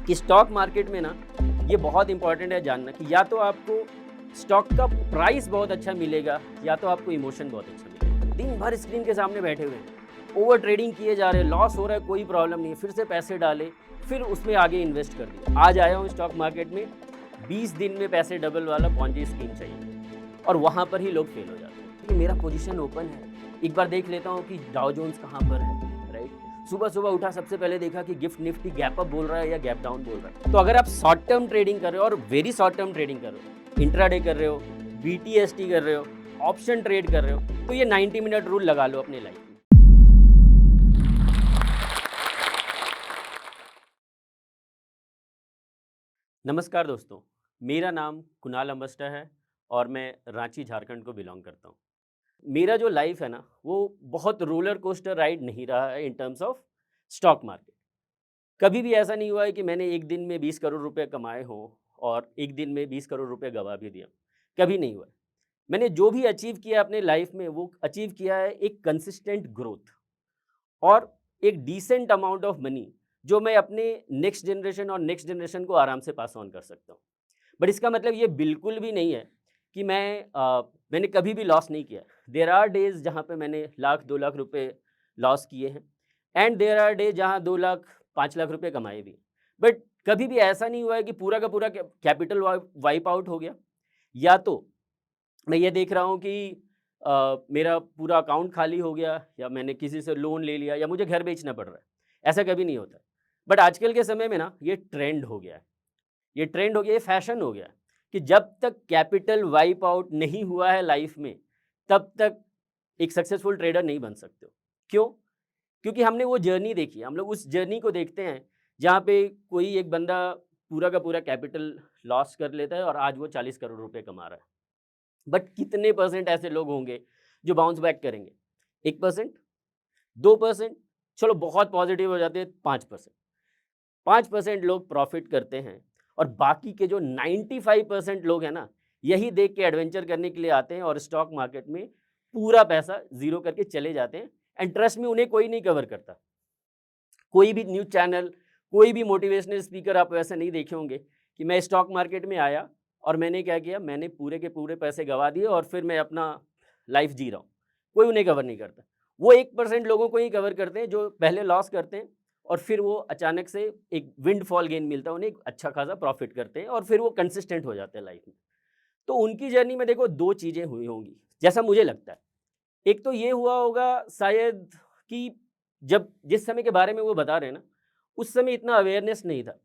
कि stock market में ना ये बहुत इंपॉर्टेंट है जानना कि या तो आपको स्टॉक का प्राइस बहुत अच्छा मिलेगा या तो आपको इमोशन बहुत अच्छा मिलेगा। दिन भर स्क्रीन के सामने बैठे हुए हैं, ओवर ट्रेडिंग किए जा रहे हैं, लॉस हो रहा है, कोई प्रॉब्लम नहीं है, फिर से पैसे डाले, फिर उसमें आगे इन्वेस्ट कर दिया। आज आया हूँ स्टॉक मार्केट में, 20 दिन में पैसे डबल वाला पॉन्जी स्कीम चाहिए और वहाँ पर ही लोग फेल हो जाते हैं कि मेरा पोजीशन ओपन है, एक बार देख लेता हूँ कि डाउ जोन्स कहाँ पर है, राइट। सुबह-सुबह उठा, सबसे पहले देखा कि गिफ्ट निफ्टी गैप अप बोल रहा है या गैप डाउन बोल रहा है। तो अगर आप शॉर्ट टर्म ट्रेडिंग कर रहे हो और वेरी शॉर्ट टर्म ट्रेडिंग कर रहे हो, इंट्राडे कर रहे हो, बीटीएसटी कर रहे हो, ऑप्शन ट्रेड कर रहे हो, तो ये 90 मिनट रूल लगा लो अपनी लाइफ में। नमस्कार दोस्तों, मेरा नाम कुणाल अम्बस्टा है और मैं रांची झारखंड को बिलॉन्ग करता हूँ। मेरा जो लाइफ है ना, वो बहुत रोलर कोस्टर राइड नहीं रहा है in terms of stock market. कभी भी ऐसा नहीं हुआ है कि मैंने एक दिन में 20 करोड़ रुपए कमाए हों और एक दिन में 20 करोड़ रुपए गँवा भी दिया, कभी नहीं हुआ है। मैंने जो भी अचीव किया अपने लाइफ में, वो अचीव किया है एक कंसिस्टेंट ग्रोथ और एक डिसेंट अमाउंट ऑफ मनी, जो मैं अपने नेक्स्ट जनरेशन को आराम से पास ऑन कर सकता हूँ। बट इसका मतलब ये बिल्कुल भी नहीं है कि मैंने कभी भी लॉस नहीं किया। देयर आर डेज़ जहाँ पे मैंने लाख 2 लाख रुपए लॉस किए हैं एंड देयर आर डेज़ जहाँ 2 लाख 5 लाख रुपए कमाए भी। बट कभी भी ऐसा नहीं हुआ है कि पूरा का पूरा कैपिटल वाइप आउट हो गया, या तो मैं ये देख रहा हूँ कि मेरा पूरा अकाउंट खाली हो गया या मैंने किसी से लोन ले लिया या मुझे घर बेचना पड़ रहा है। ऐसा कभी नहीं होता। बट आजकल के समय में ना ये ट्रेंड हो गया है। ये ट्रेंड हो गया, ये फैशन हो गया है कि जब तक कैपिटल वाइप आउट नहीं हुआ है लाइफ में, तब तक एक सक्सेसफुल ट्रेडर नहीं बन सकते हो। क्यों? क्योंकि हमने वो जर्नी देखी है। हम लोग उस जर्नी को देखते हैं जहाँ पे कोई एक बंदा पूरा का पूरा कैपिटल लॉस कर लेता है और आज वो 40 करोड़ रुपए कमा रहा है। बट कितने परसेंट ऐसे लोग होंगे जो बाउंस बैक करेंगे? 1%, 2%, चलो बहुत पॉजिटिव हो जाते हैं 5%। 5% लोग प्रॉफ़िट करते हैं और बाकी के जो 95% लोग हैं ना, यही देख के एडवेंचर करने के लिए आते हैं और स्टॉक मार्केट में पूरा पैसा ज़ीरो करके चले जाते हैं। एंड ट्रस्ट मी, उन्हें कोई नहीं कवर करता। कोई भी न्यूज़ चैनल, कोई भी मोटिवेशनल स्पीकर आप वैसे नहीं देखे होंगे कि मैं स्टॉक मार्केट में आया और मैंने क्या किया, मैंने पूरे के पूरे पैसे गँवा दिए और फिर मैं अपना लाइफ़ जी रहा हूँ। कोई उन्हें कवर नहीं करता। वो 1% लोगों को ही कवर करते हैं जो पहले लॉस करते हैं और फिर वो अचानक से एक विंडफॉल गेन मिलता है उन्हें, एक अच्छा खासा प्रॉफ़िट करते हैं और फिर वो कंसिस्टेंट हो जाते हैं लाइफ़ में। तो उनकी जर्नी में देखो 2 चीज़ें हुई होंगी, जैसा मुझे लगता है। एक तो ये हुआ होगा शायद कि जब जिस समय के बारे में वो बता रहे हैं ना, उस समय इतना अवेयरनेस नहीं था।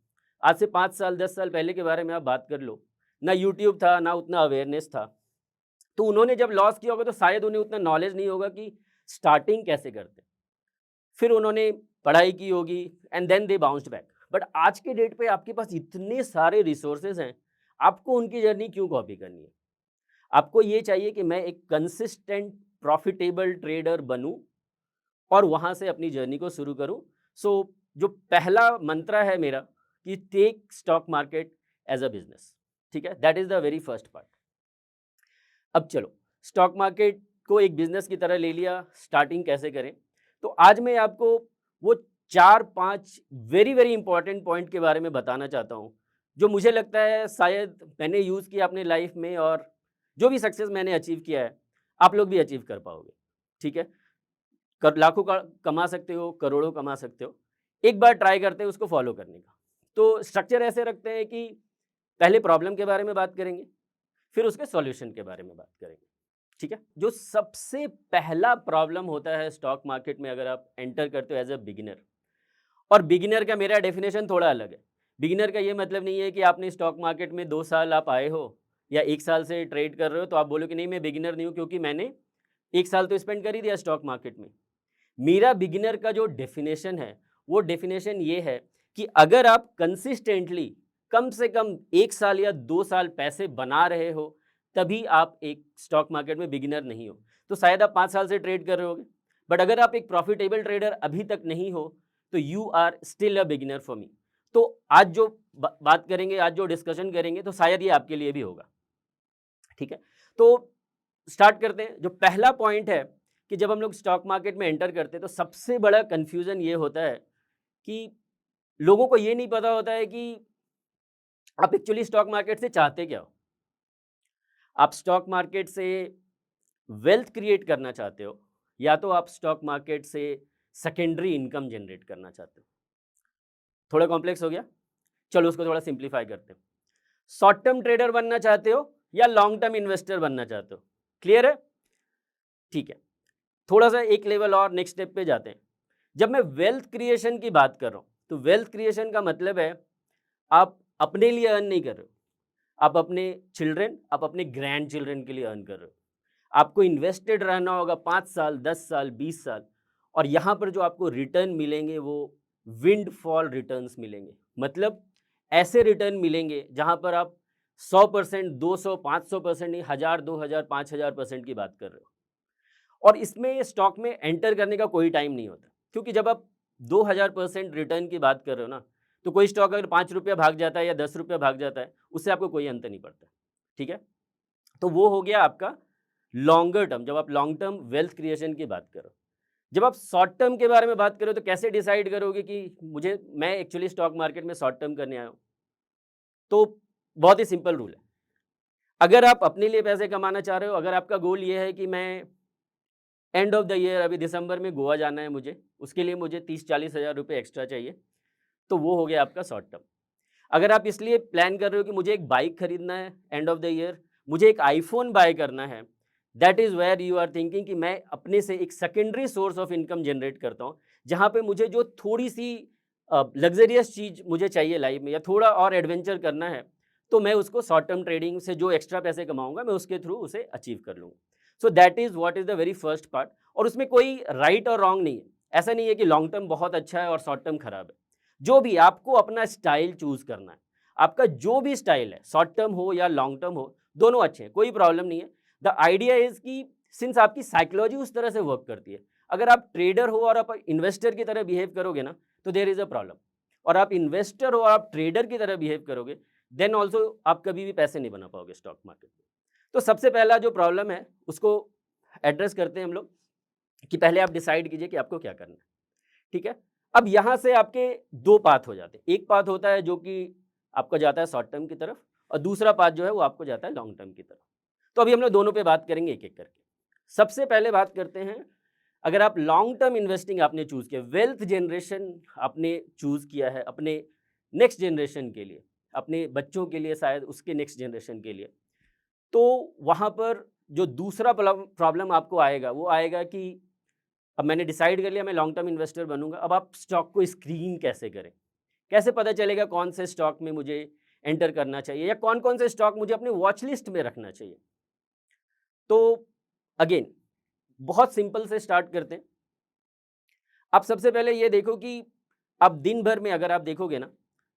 आज से 5 साल, 10 साल पहले के बारे में आप बात कर लो, ना यूट्यूब था, ना उतना अवेयरनेस था। तो उन्होंने जब लॉस किया होगा तो शायद उन्हें उतना नॉलेज नहीं होगा कि स्टार्टिंग कैसे करते हैं। फिर उन्होंने पढ़ाई की होगी and then they bounced back. But आज के डेट पे आपके पास इतने सारे रिसोर्सेज़ हैं, आपको उनकी जर्नी क्यों कॉपी करनी है? आपको ये चाहिए कि मैं एक कंसिस्टेंट प्रॉफ़िटेबल ट्रेडर बनूँ और वहाँ से अपनी जर्नी को शुरू करूँ। सो जो पहला मंत्र है मेरा कि take stock market as a business, ठीक है? That is the very first part. अब चलो, स्टॉक मार्केट को एक बिज़नेस की तरह ले लिया, स्टार्टिंग कैसे करें? तो आज मैं आपको वो 4-5 वेरी, वेरी इंपॉर्टेंट पॉइंट के बारे में बताना चाहता हूँ, जो मुझे लगता है शायद मैंने यूज़ किया अपने लाइफ़ में और जो भी सक्सेस मैंने अचीव किया है, आप लोग भी अचीव कर पाओगे, ठीक है? कर लाखों का कमा सकते हो, करोड़ों कमा सकते हो। एक बार ट्राई करते हैं उसको फ़ॉलो करने का। तो स्ट्रक्चर ऐसे रखते हैं कि पहले प्रॉब्लम के बारे में बात करेंगे, फिर उसके सॉल्यूशन के बारे में बात करेंगे, ठीक है? जो सबसे पहला प्रॉब्लम होता है स्टॉक मार्केट में अगर आप एंटर करते हो एज़ अ बिगिनर, और बिगिनर का मेरा डेफिनेशन थोड़ा अलग है। बिगिनर का ये मतलब नहीं है कि आपने स्टॉक मार्केट में 2 साल आप आए हो या 1 साल से ट्रेड कर रहे हो, तो आप बोलो कि नहीं मैं बिगिनर नहीं हूँ क्योंकि मैंने 1 साल तो स्पेंड कर ही दिया स्टॉक मार्केट में। मेरा बिगिनर का जो डेफ़िनेशन है, वो डेफ़िनेशन ये है कि अगर आप कंसिस्टेंटली कम से कम 1 साल या 2 साल पैसे बना रहे हो, तभी आप एक स्टॉक मार्केट में बिगिनर नहीं हो। तो शायद आप 5 साल से ट्रेड कर रहे होगे, बट अगर आप एक प्रॉफ़िटेबल ट्रेडर अभी तक नहीं हो, तो you are still a beginner for me. तो आज जो बात करेंगे, आज जो डिस्कशन करेंगे, तो शायद ये आपके लिए भी होगा, ठीक है? तो स्टार्ट करते हैं। जो पहला पॉइंट है कि जब हम लोग स्टॉक मार्केट में एंटर करते हैं तो सबसे बड़ा कन्फ्यूज़न ये होता है कि लोगों को ये नहीं पता होता है कि आप एक्चुअली स्टॉक मार्केट से चाहते क्या हो? आप स्टॉक मार्केट से वेल्थ क्रिएट करना चाहते हो या तो आप स्टॉक मार्केट से सेकेंडरी इनकम जनरेट करना चाहते हो? थोड़ा कॉम्प्लेक्स हो गया? चलो उसको थोड़ा सिंप्लीफाई करते हैं। शॉर्ट टर्म ट्रेडर बनना चाहते हो या लॉन्ग टर्म इन्वेस्टर बनना चाहते हो? क्लियर है? ठीक है। थोड़ा-सा एक लेवल और नेक्स्ट स्टेप पे जाते हैं। जब मैं वेल्थ क्रिएशन की बात कर रहा हूँ, तो वेल्थ क्रिएशन का मतलब है आप अपने लिए अर्न नहीं कर रहे हो। आप अपने चिल्ड्रन, आप अपने ग्रैंड चिल्ड्रन के लिए अर्न कर रहे हो। आपको इन्वेस्टेड रहना होगा 5 साल, 10 साल, 20 साल और यहाँ पर जो आपको रिटर्न मिलेंगे वो विंडफॉल रिटर्न्स मिलेंगे। मतलब ऐसे रिटर्न मिलेंगे जहाँ पर आप 100%, 200, 500% नहीं, 1000, 2000, 5000% की बात कर रहे हो। और इसमें स्टॉक में एंटर करने का कोई टाइम नहीं होता क्योंकि जब आप 2000% रिटर्न की बात कर रहे हो ना, तो कोई स्टॉक अगर ₹5 भाग जाता है या ₹10 भाग जाता है, उससे आपको कोई अंतर नहीं पड़ता। ठीक है? तो वो हो गया आपका लॉन्गर टर्म, जब आप लॉन्ग टर्म वेल्थ क्रिएशन की बात करो। जब आप शॉर्ट टर्म के बारे में बात करो तो कैसे डिसाइड करोगे कि मुझे मैं एक्चुअली स्टॉक मार्केट में शॉर्ट टर्म करने आया हूँ? तो बहुत ही सिंपल रूल है। अगर आप अपने लिए पैसे कमाना चाह रहे हो, अगर आपका गोल ये है कि मैं एंड ऑफ द ईयर अभी दिसंबर में गोवा जाना है मुझे, उसके लिए मुझे 30-40 हज़ार रुपये एक्स्ट्रा चाहिए, तो वो हो गया आपका शॉर्ट टर्म। अगर आप इसलिए प्लान कर रहे हो कि मुझे एक बाइक खरीदना है एंड ऑफ द ईयर, मुझे एक आईफ़ोन बाय करना है, that is where you are thinking कि मैं अपने से एक secondary source of income generate करता हूँ, जहाँ पे मुझे जो थोड़ी-सी लग्ज़रियस चीज़ मुझे चाहिए लाइफ़ में या थोड़ा और एडवेंचर करना है, तो मैं उसको शॉर्ट टर्म ट्रेडिंग से जो एक्स्ट्रा पैसे कमाऊँगा, मैं उसके थ्रू उसे अचीव कर लूँगा। सो that is what is the very first part और उसमें कोई राइट और रॉन्ग नहीं है। ऐसा नहीं है कि लॉन्ग टर्म बहुत अच्छा है और शॉर्ट टर्म खराब है। जो भी आपको अपना स्टाइल चूज़ करना है। आपका जो भी स्टाइल है, शॉर्ट टर्म हो या लॉन्ग टर्म हो, दोनों अच्छे हैं, कोई प्रॉब्लम नहीं है। द आइडिया इज़ कि सिंस आपकी साइकोलॉजी उस तरह से वर्क करती है, अगर आप ट्रेडर हो और आप इन्वेस्टर की तरह बिहेव करोगे ना, तो देयर इज़ अ प्रॉब्लम और आप इन्वेस्टर हो और आप ट्रेडर की तरह बिहेव करोगे, देन ऑल्सो आप कभी भी पैसे नहीं बना पाओगे स्टॉक मार्केट में। तो सबसे पहला जो प्रॉब्लम है, उसको एड्रेस करते हैं हम लोग कि पहले आप डिसाइड कीजिए कि आपको क्या करना है, ठीक है? अब यहाँ से आपके 2 पाथ हो जाते हैं। एक पाथ होता है जो कि आपका जाता है शॉर्ट टर्म की तरफ और दूसरा पाथ जो है वो आपको जाता है लॉन्ग टर्म की तरफ। तो अभी हम लोग दोनों पे बात करेंगे एक-एक करके। सबसे पहले बात करते हैं, अगर आप लॉन्ग टर्म इन्वेस्टिंग आपने चूज़ किया, वेल्थ जनरेशन आपने चूज़ किया है अपने नेक्स्ट जनरेशन के लिए, अपने बच्चों के लिए शायद उसके नेक्स्ट जनरेशन के लिए, तो वहाँ पर जो दूसरा प्रॉब्लम आपको आएगा, वो आएगा कि अब मैंने डिसाइड कर लिया मैं लॉन्ग टर्म इन्वेस्टर बनूँगा, अब आप स्टॉक को स्क्रीन कैसे करें? कैसे पता चलेगा कौन से स्टॉक में मुझे एंटर करना चाहिए या कौन-कौन से स्टॉक मुझे अपने वॉच लिस्ट में रखना चाहिए? तो अगेन बहुत सिंपल से स्टार्ट करते हैं। आप सबसे पहले ये देखो कि आप दिन भर में अगर आप देखोगे ना,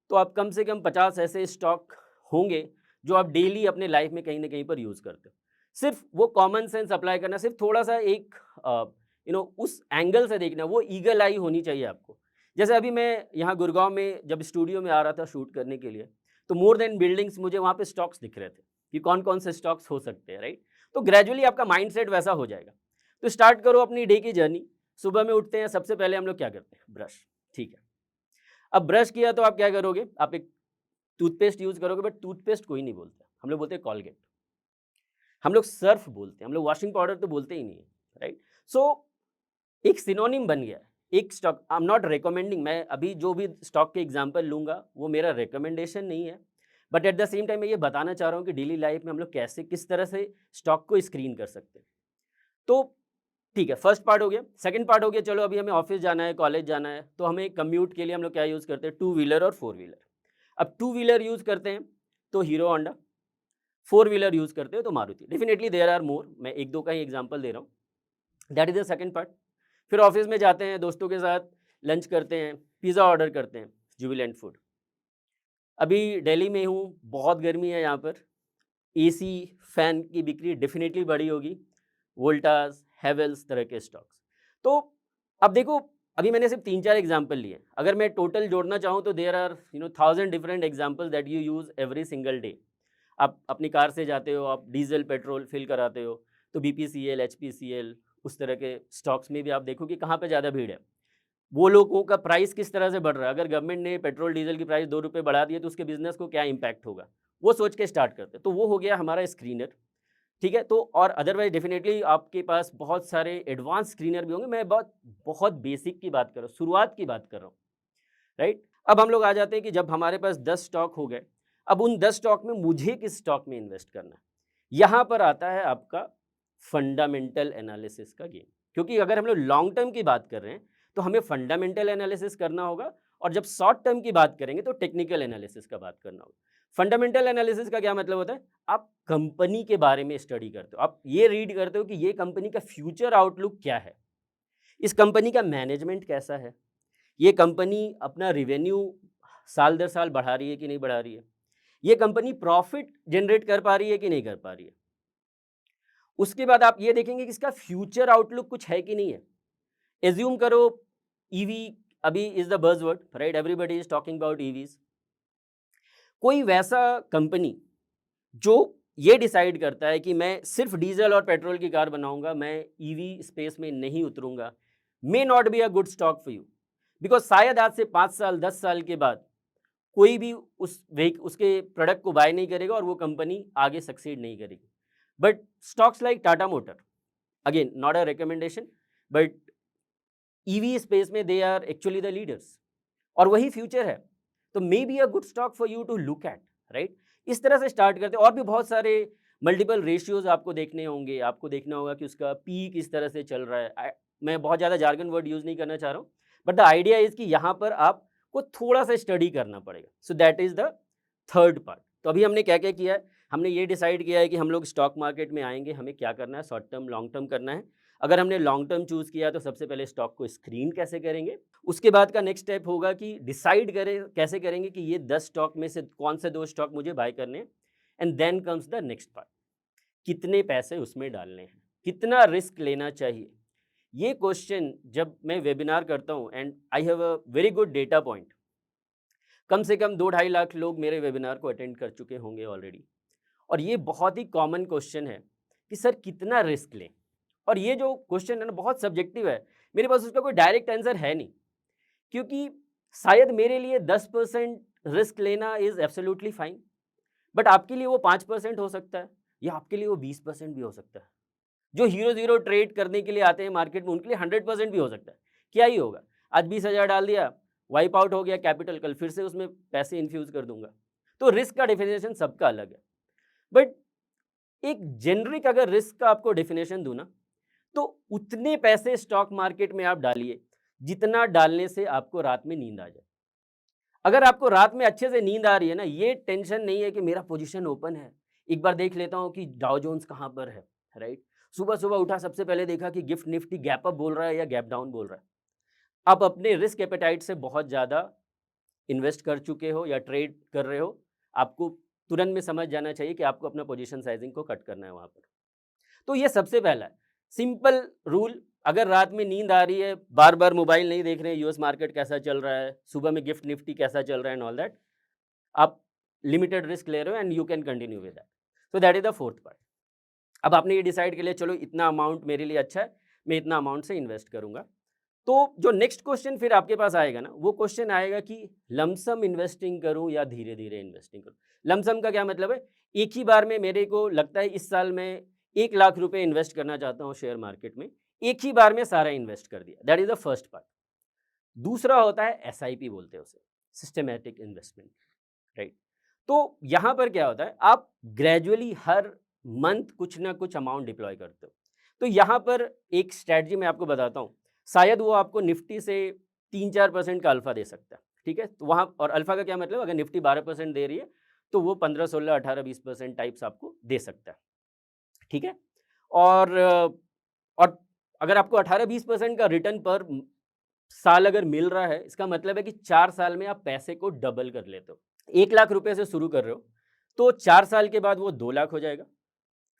तो आप कम से कम 50 ऐसे स्टॉक होंगे, जो आप डेली अपने लाइफ में कहीं न कहीं पर यूज़ करते हो। सिर्फ़ वो कॉमन सेंस अप्लाई करना, सिर्फ़ थोड़ा-सा एक उस एंगल से देखना, वो ईगल आई होनी चाहिए आपको। जैसे अभी मैं यहाँ गुड़गाँव में जब स्टूडियो में आ रहा था शूट करने के लिए, तो मोर देन बिल्डिंग्स मुझे वहाँ पे स्टॉक्स दिख रहे थे, कि कौन-कौन से स्टॉक्स हो सकते हैं, राइट? तो ग्रेजुअली आपका माइंडसेट वैसा हो जाएगा। तो स्टार्ट करो अपनी डे की जर्नी। सुबह में उठते हैं, सबसे पहले हम लोग क्या करते हैं? ब्रश, ठीक है। अब ब्रश किया तो आप क्या करोगे? आप एक टूथपेस्ट यूज़ करोगे, बट टूथपेस्ट कोई नहीं बोलता। हम लोग बोलते हैं कोलगेट। हम लोग सर्फ़ बोलते हैं, हम लोग वॉशिंग पाउडर तो बोलते ही नहीं है, राइट? सो एक सिनोनिम बन गया है। एक stock, I am not recommending, मैं अभी जो भी स्टॉक के एग्ज़ाम्पल लूँगा, वो मेरा रिकमेंडेशन नहीं है। But at the same time मैं ये बताना चाह रहा हूँ कि डेली लाइफ़ में हम लोग कैसे, किस तरह से स्टॉक को स्क्रीन कर सकते हैं। तो ठीक है, फर्स्ट पार्ट हो गया। सेकंड पार्ट हो गया, चलो अभी हमें ऑफ़िस जाना है, कॉलेज जाना है, तो हमें कम्यूट के लिए हम लोग क्या यूज़ करते हैं? टू व्हीलर और फोर व्हीलर। अब टू व्हीलर यूज़ करते हैं, तो Hero Honda, four wheeler use करते हो तो Maruti. Definitely there are more, मैं 1-2 का ही एग्ज़ाम्पल दे रहा हूँ। That is the second part. फिर ऑफ़िस में जाते हैं, दोस्तों के साथ लंच करते हैं, पिज़्ज़ा ऑर्डर करते हैं, जुबिलेंट फूड। अभी दिल्ली में हूँ, बहुत गर्मी है यहाँ पर, एसी, फ़ैन की बिक्री डेफ़िनेटली बढ़ी होगी, वोल्टास, हैवेल्स तरह के स्टॉक्स। तो अब देखो, अभी मैंने सिर्फ़ 3-4 एग्ज़ाम्पल लिए। अगर मैं टोटल जोड़ना चाहूँ तो there are 1000 different examples that you use every single day. आप अपनी कार से जाते हो, आप डीज़ल, पेट्रोल फ़िल कराते हो, तो बीपीसीएल, एचपीसीएल उस तरह के स्टॉक्स में भी आप देखो कि कहाँ पे ज़्यादा भीड़ है। वो लोगों का प्राइस किस तरह से बढ़ रहा है, अगर गवर्नमेंट ने पेट्रोल डीजल की प्राइस 2 रुपए बढ़ा दिए तो उसके बिज़नेस को क्या इम्पैक्ट होगा, वो सोच के स्टार्ट करते हैं। तो वो हो गया हमारा स्क्रीनर, ठीक है? तो और अदरवाइज़ डेफ़िनेटली आपके पास बहुत सारे एडवांस स्क्रीनर भी होंगे, मैं बहुत बहुत बेसिक की बात कर रहा हूँ, शुरुआत की बात कर रहा हूँ, राइट? अब हम लोग आ जाते हैं कि जब हमारे पास 10 स्टॉक हो गए, अब उन 10 स्टॉक में मुझे किस स्टॉक में इन्वेस्ट करना है? यहाँ पर आता है आपका फंडामेंटल एनालिसिस का गेम। क्योंकि अगर हम लोग लॉन्ग टर्म की बात कर रहे हैं, तो हमें फंडामेंटल एनालिसिस करना होगा और जब शॉर्ट टर्म की बात करेंगे तो टेक्निकल एनालिसिस का बात करना होगा। फंडामेंटल एनालिसिस का क्या मतलब होता है? आप कंपनी के बारे में स्टडी करते हो। आप ये रीड करते हो कि ये कंपनी का फ्यूचर आउटलुक क्या है? इस कंपनी का मैनेजमेंट कैसा है? ये कंपनी अपना रेवेन्यू साल दर साल बढ़ा रही है कि नहीं बढ़ा रही है? ये कंपनी प्रॉफिट जनरेट कर पा रही है कि नहीं कर पा रही है? उसके बाद आप ये देखेंगे कि इसका फ्यूचर आउटलुक कुछ है कि नहीं है। एज्यूम करो ईवी अभी is the buzzword, right? Everybody is talking about EVs. कोई वैसा कंपनी जो ये डिसाइड करता है कि मैं सिर्फ डीजल और पेट्रोल की कार बनाऊंगा, मैं ईवी स्पेस में नहीं उतरूंगा, may not be a good stock for you. Because शायद आज से 5 साल 10 साल के बाद कोई भी उसके प्रोडक्ट को बाय नहीं करेगा और वो कंपनी आगे सक्सीड नहीं करेगी। But stocks like Tata motor, again not a recommendation, but EV space में they are actually the leaders और वही फ्यूचर है। तो may be a good stock for you to look at, right? इस तरह से स्टार्ट करते हैं और भी बहुत सारे मल्टीपल रेशियोज आपको देखने होंगे। आपको देखना होगा कि उसका पी किस तरह से चल रहा है। मैं बहुत ज़्यादा जार्गन वर्ड यूज़ नहीं करना चाह रहा हूँ, बट द आइडिया इज़ कि यहाँ पर आपको थोड़ा सा स्टडी करना पड़ेगा। सो that is the third part. तो अभी हमने क्या क्या किया है? हमने ये डिसाइड किया है कि हम लोग स्टॉक मार्केट में आएंगे, हमें क्या करना है, शॉर्ट टर्म लॉन्ग टर्म करना है। अगर हमने लॉन्ग टर्म चूज़ किया तो सबसे पहले स्टॉक को स्क्रीन कैसे करेंगे। उसके बाद का नेक्स्ट स्टेप होगा कि डिसाइड करें कैसे करेंगे कि ये 10 स्टॉक में से कौन से 2 स्टॉक मुझे बाय करने हैं। And then comes the next part, कितने पैसे उसमें डालने हैं, कितना रिस्क लेना चाहिए। ये क्वेश्चन जब मैं वेबिनार करता हूँ and I have a very good data point, कम से कम 2-2.5 लाख लोग मेरे वेबिनार को अटेंड कर चुके होंगे ऑलरेडी। और ये बहुत ही कॉमन क्वेश्चन है कि सर कितना रिस्क लें। और ये जो क्वेश्चन है ना बहुत सब्जेक्टिव है, मेरे पास उसका कोई डायरेक्ट आंसर है नहीं। क्योंकि शायद मेरे लिए 10% रिस्क लेना इज एब्सोल्युटली फाइन, बट आपके लिए वो 5% हो सकता है या आपके लिए वो 20% भी हो सकता है। जो हीरो जीरो ट्रेड करने के लिए आते हैं मार्केट में उनके लिए 100% भी हो सकता है। क्या ही होगा, आज 20,000 डाल दिया, वाइप आउट हो गया कैपिटल, कल फिर से उसमें पैसे इन्फ्यूज कर दूंगा। तो रिस्क का डेफिनेशन सबका अलग है। बट एक जेनरिक अगर रिस्क का आपको डेफिनेशन दूं ना, तो उतने पैसे स्टॉक मार्केट में आप डालिए जितना डालने से आपको रात में नींद आ जाए। अगर आपको रात में अच्छे से नींद आ रही है ना, ये टेंशन नहीं है कि मेरा पोजीशन ओपन है, एक बार देख लेता हूँ कि डाउ जोन्स कहाँ पर है, राइट? सुबह सुबह उठा, सबसे पहले देखा कि गिफ्ट निफ्टी गैप अप बोल रहा है या गैप डाउन बोल रहा है। आप अपने रिस्क एपेटाइट से बहुत ज़्यादा इन्वेस्ट कर चुके हो या ट्रेड कर रहे हो, आपको तुरंत में समझ जाना चाहिए कि आपको अपना पोजीशन साइजिंग को कट करना है वहाँ पर। तो ये सबसे पहला है, सिंपल रूल। अगर रात में नींद आ रही है, बार-बार मोबाइल नहीं देख रहे हैं, यूएस मार्केट कैसा चल रहा है, सुबह में गिफ्ट निफ्टी कैसा चल रहा है एंड ऑल दैट, आप लिमिटेड रिस्क ले रहे हो and you can continue with that. So that is the fourth part. अब आपने ये डिसाइड कर लिया चलो इतना अमाउंट मेरे लिए अच्छा है, मैं इतना अमाउंट से इन्वेस्ट करूँगा। तो जो नेक्स्ट क्वेश्चन फिर आपके पास आएगा ना, वो क्वेश्चन आएगा कि लमसम इन्वेस्टिंग करूँ या धीरे-धीरे इन्वेस्टिंग करूँ? लमसम का क्या मतलब है? एक ही बार में मेरे को लगता है इस साल मैं 1 लाख रुपए इन्वेस्ट करना चाहता हूँ शेयर मार्केट में, एक ही बार में सारा इन्वेस्ट कर दिया। That is the first part. दूसरा होता है एसआईपी बोलते हैं उसे, सिस्टमैटिक इन्वेस्टमेंट, राइट? तो यहाँ पर क्या होता है, आप ग्रेजुअली हर मंथ कुछ ना कुछ अमाउंट डिप्लॉय करते हो। तो यहाँ पर एक स्ट्रैटेजी मैं आपको बताता हूँ, शायद वो आपको निफ्टी से 3-4% का अल्फा दे सकता है, ठीक है? तो वहाँ और अल्फा का क्या मतलब, अगर निफ्टी 12% दे रही है तो वो 15-16-18-20% टाइप्स आपको दे सकता है, ठीक है? और और अगर आपको 18-20% का रिटर्न पर साल अगर मिल रहा है, इसका मतलब है कि 4 साल में आप पैसे को डबल कर लेते हो। 1 लाख रुपए से शुरू कर रहे हो, तो 4 साल के बाद वो 2 लाख हो जाएगा,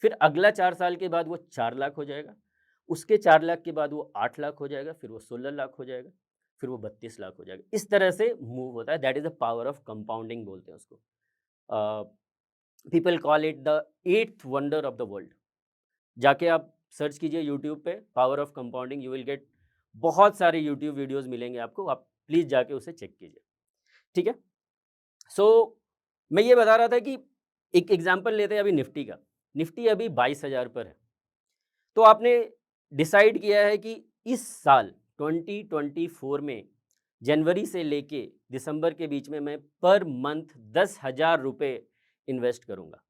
फिर अगला 4 साल के बाद वो 4 लाख हो जाएगा, उसके 4 लाख के बाद वो 8 लाख हो जाएगा, फिर वो 16 लाख हो जाएगा, फिर वो 32 लाख हो जाएगा। इस तरह से मूव होता है, that is the power of compounding बोलते हैं उसको। People call it the 8th wonder of the world. जाके आप सर्च कीजिए यूट्यूब पे power of compounding, you will get बहुत सारे यूट्यूब वीडियोज़ मिलेंगे आपको, आप प्लीज़ जाके उसे चेक कीजिए, ठीक है? सो मैं ये बता रहा था कि एक एग्ज़ाम्पल लेते हैं अभी निफ्टी का। निफ्टी अभी 22,000 पर है। तो आपने डिसाइड किया है कि इस साल 2024 में जनवरी से लेके दिसंबर के बीच में मैं पर मंथ 10,000 रुपए इन्वेस्ट करूँगा,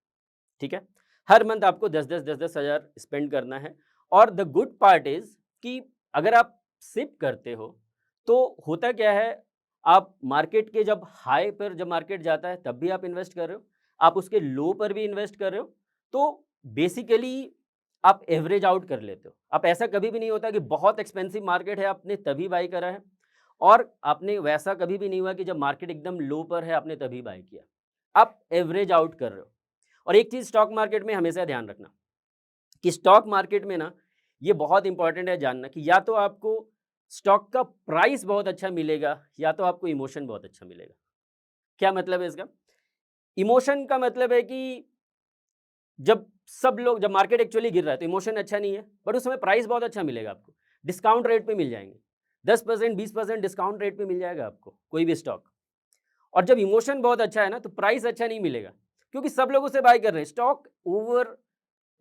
ठीक है? हर मंथ आपको 10-10 हज़ार स्पेंड करना है और द गुड पार्ट इज़ कि अगर आप सिप करते हो, तो होता क्या है, आप मार्केट के जब हाई पर जब मार्केट जाता है तब भी आप इन्वेस्ट कर रहे हो, आप उसके लो पर भी इन्वेस्ट कर रहे हो, तो बेसिकली आप एवरेज आउट कर लेते हो। आप ऐसा कभी भी नहीं होता कि बहुत एक्सपेंसिव मार्केट है आपने तभी बाय करा है और आपने वैसा कभी भी नहीं हुआ कि जब मार्केट एकदम लो पर है आपने तभी बाय किया। आप एवरेज आउट कर रहे हो। और एक चीज़ स्टॉक मार्केट में हमेशा ध्यान रखना कि स्टॉक मार्केट में ना ये बहुत इंपॉर्टेंट है जानना कि या तो आपको स्टॉक का प्राइस बहुत अच्छा मिलेगा या तो आपको इमोशन बहुत अच्छा मिलेगा। क्या मतलब है इसका? इमोशन का मतलब है कि जब मार्केट एक्चुअली गिर रहा है तो इमोशन अच्छा नहीं है, बट उस समय प्राइस बहुत अच्छा मिलेगा आपको। डिस्काउंट रेट पे मिल जाएँगे। 10% 20% डिस्काउंट रेट पे मिल जाएगा आपको कोई भी स्टॉक। और जब इमोशन बहुत अच्छा है ना तो प्राइस अच्छा नहीं मिलेगा, क्योंकि सब लोग उसे बाय कर रहे हैं। स्टॉक ओवर